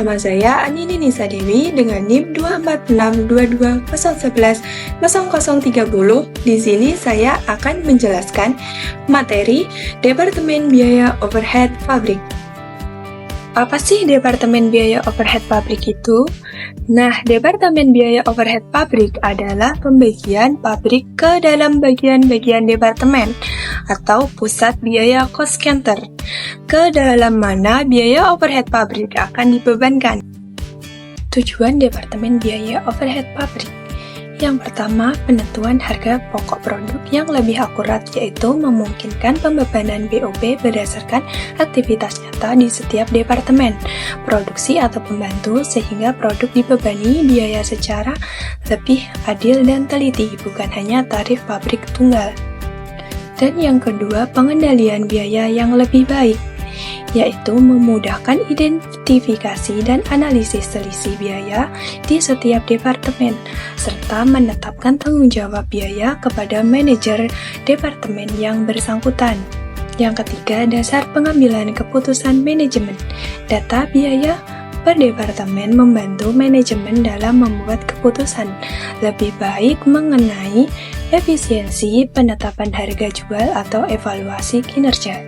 bersama saya Anini Nisa Dewi dengan NIM 24622011030. Di sini saya akan menjelaskan materi Departemen Biaya Overhead Pabrik. Apa sih Departemen Biaya Overhead Pabrik itu? Nah, Departemen Biaya Overhead Pabrik adalah pembagian pabrik ke dalam bagian-bagian departemen atau pusat biaya cost center, ke dalam mana biaya overhead pabrik akan dibebankan. Tujuan Departemen Biaya Overhead Pabrik: yang pertama, penentuan harga pokok produk yang lebih akurat, yaitu memungkinkan pembebanan BOP berdasarkan aktivitas nyata di setiap departemen, produksi atau pembantu, sehingga produk dibebani biaya secara lebih adil dan teliti, bukan hanya tarif pabrik tunggal. Dan yang kedua, pengendalian biaya yang lebih baik, yaitu memudahkan identifikasi dan analisis selisih biaya di setiap departemen, serta menetapkan tanggung jawab biaya kepada manajer departemen yang bersangkutan. Yang ketiga, dasar pengambilan keputusan manajemen. Data biaya per departemen membantu manajemen dalam membuat keputusan lebih baik mengenai efisiensi penetapan harga jual atau evaluasi kinerja.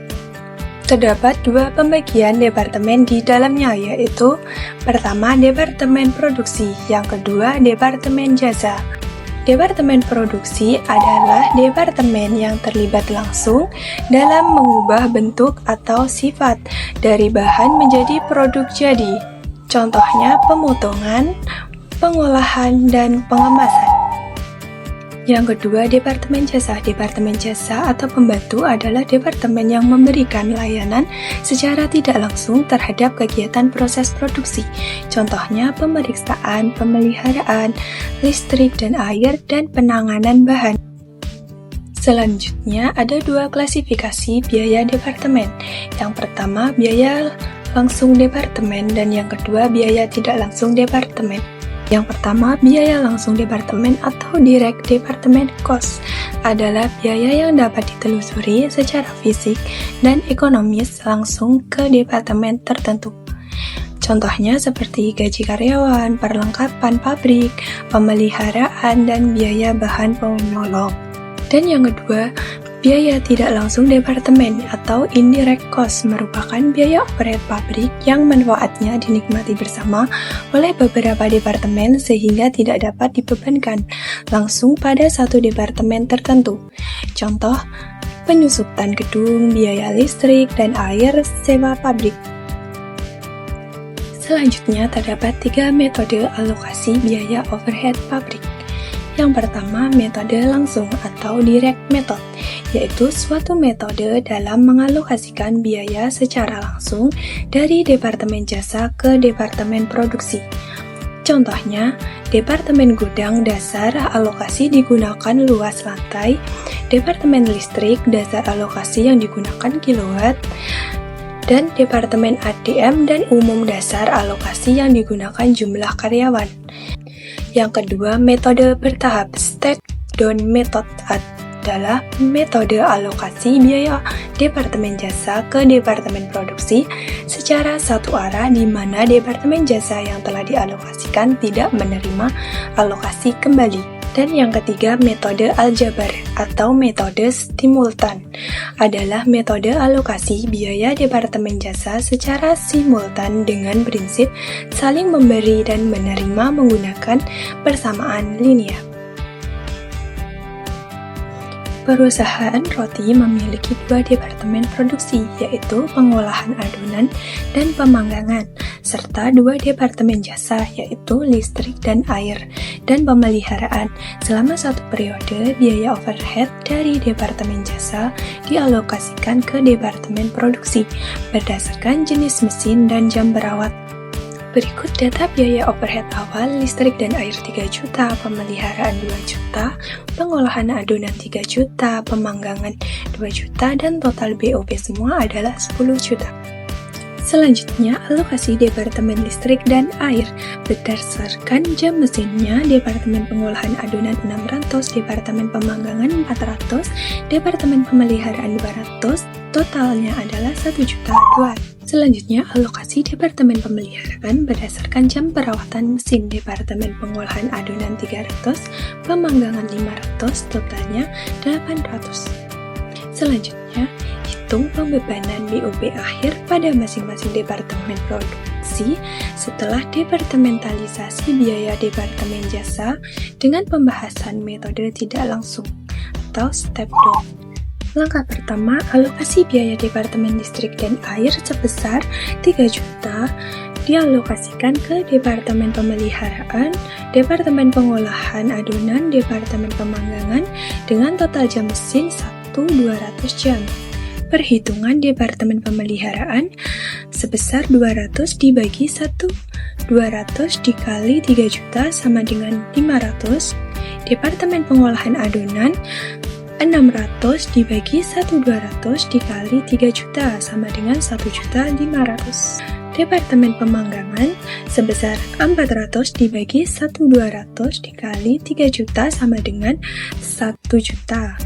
Terdapat dua pembagian departemen di dalamnya, yaitu pertama Departemen Produksi, yang kedua Departemen Jasa. Departemen Produksi adalah departemen yang terlibat langsung dalam mengubah bentuk atau sifat dari bahan menjadi produk jadi. Contohnya pemotongan, pengolahan, dan pengemasan. Yang kedua, Departemen Jasa. Departemen Jasa atau pembantu adalah departemen yang memberikan layanan secara tidak langsung terhadap kegiatan proses produksi. Contohnya pemeriksaan, pemeliharaan, listrik dan air, dan penanganan bahan. Selanjutnya, ada dua klasifikasi biaya departemen. Yang pertama, biaya langsung departemen, dan yang kedua, biaya tidak langsung departemen. Yang pertama, biaya langsung departemen atau direct department cost adalah biaya yang dapat ditelusuri secara fisik dan ekonomis langsung ke departemen tertentu. Contohnya seperti gaji karyawan, perlengkapan pabrik, pemeliharaan, dan biaya bahan penolong. Dan yang kedua, biaya tidak langsung departemen atau indirect cost merupakan biaya overhead pabrik yang manfaatnya dinikmati bersama oleh beberapa departemen sehingga tidak dapat dibebankan langsung pada satu departemen tertentu. Contoh, penyusutan gedung, biaya listrik dan air, sewa pabrik. Selanjutnya terdapat 3 metode alokasi biaya overhead pabrik. Yang pertama, metode langsung atau direct method, yaitu suatu metode dalam mengalokasikan biaya secara langsung dari Departemen Jasa ke Departemen Produksi. Contohnya, Departemen Gudang dasar alokasi digunakan luas lantai, Departemen Listrik dasar alokasi yang digunakan kilowatt, dan Departemen ADM dan Umum dasar alokasi yang digunakan jumlah karyawan. Yang kedua, metode bertahap step-down method adalah metode alokasi biaya Departemen Jasa ke Departemen Produksi secara satu arah, di mana Departemen Jasa yang telah dialokasikan tidak menerima alokasi kembali. Dan yang ketiga, metode aljabar atau metode simultan adalah metode alokasi biaya Departemen Jasa secara simultan dengan prinsip saling memberi dan menerima menggunakan persamaan linear. Perusahaan roti memiliki 2 departemen produksi, yaitu pengolahan adonan dan pemanggangan, serta 2 departemen jasa, yaitu listrik dan air, dan pemeliharaan. Selama satu periode, biaya overhead dari departemen jasa dialokasikan ke departemen produksi berdasarkan jenis mesin dan jam berawat. Berikut data biaya overhead awal: listrik dan air 3 juta, pemeliharaan 2 juta, pengolahan adonan 3 juta, pemanggangan 2 juta, dan total BOP semua adalah 10 juta. Selanjutnya, alokasi Departemen Listrik dan Air berdasarkan jam mesinnya. Departemen Pengolahan Adonan 600, Departemen Pemanggangan 400, Departemen Pemeliharaan 200, totalnya adalah 1.200.000. Selanjutnya, alokasi Departemen Pemeliharaan berdasarkan jam perawatan mesin Departemen Pengolahan Adonan 300, Pemanggangan 500, totalnya 800. Selanjutnya, hitung pembebanan BOP akhir pada masing-masing Departemen Produksi setelah departementalisasi biaya Departemen Jasa dengan pembahasan metode tidak langsung atau step down. Langkah pertama, alokasi biaya Departemen Listrik dan Air sebesar 3 juta dialokasikan ke Departemen Pemeliharaan, Departemen Pengolahan Adonan, Departemen Pemanggangan dengan total jam mesin 1.200 jam. Perhitungan Departemen Pemeliharaan sebesar 200 dibagi 1, 200 dikali 3 juta sama dengan 500. Departemen Pengolahan Adonan 600 dibagi 1.200 dikali 3 juta sama dengan 1.500.000. Departemen Pemanggangan sebesar 400 dibagi 1.200 dikali 3 juta sama dengan 1 juta.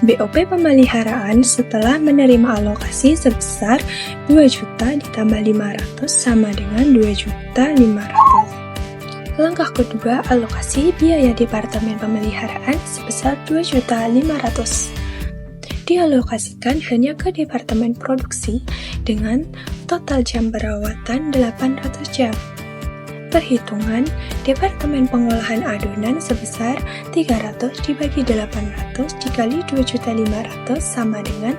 BOP pemeliharaan setelah menerima alokasi sebesar 2 juta ditambah 500 sama dengan 2.500.000. Langkah kedua, alokasi biaya Departemen Pemeliharaan sebesar 2.500.000. Dialokasikan hanya ke Departemen Produksi dengan total jam perawatan 800 jam. Perhitungan Departemen Pengolahan Adonan sebesar 300 dibagi 800 dikali 2.500.000 sama dengan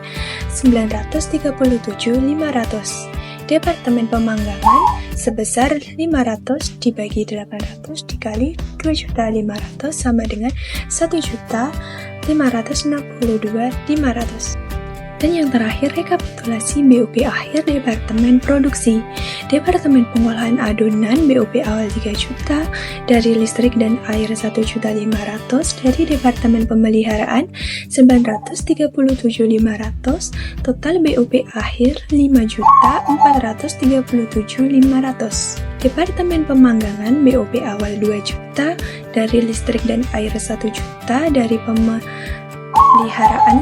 937.500. Departemen Pemanggangan sebesar 500 dibagi 800 dikali 2.500.000 sama dengan 1.562.500. Dan yang terakhir, rekapitulasi BOP akhir Departemen Produksi. Departemen Pengolahan Adonan BOP awal 3 juta, dari Listrik dan Air 1.500.000, dari Departemen Pemeliharaan 937.500, total BOP akhir 5.437.500. Departemen Pemanggangan BOP awal 2 juta, dari Listrik dan Air 1 juta, dari Pemeliharaan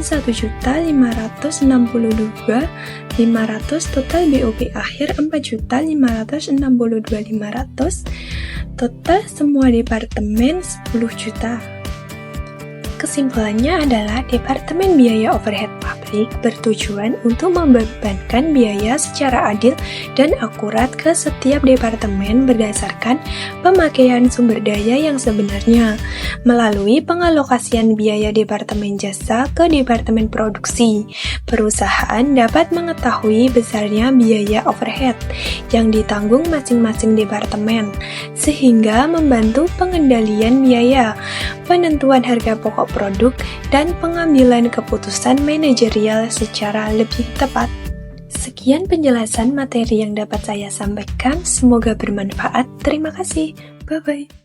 1.562.500, total BOP akhir 4.562.500, total semua departemen 10 juta. Kesimpulannya adalah Departemen Biaya Overhead Pabrik bertujuan untuk membebankan biaya secara adil dan akurat ke setiap departemen berdasarkan pemakaian sumber daya yang sebenarnya, melalui pengalokasian biaya Departemen Jasa ke Departemen Produksi. Perusahaan dapat mengetahui besarnya biaya overhead yang ditanggung masing-masing departemen, sehingga membantu pengendalian biaya, penentuan harga pokok produk, dan pengambilan keputusan manajerial secara lebih tepat. Sekian penjelasan materi yang dapat saya sampaikan, semoga bermanfaat. Terima kasih. Bye-bye.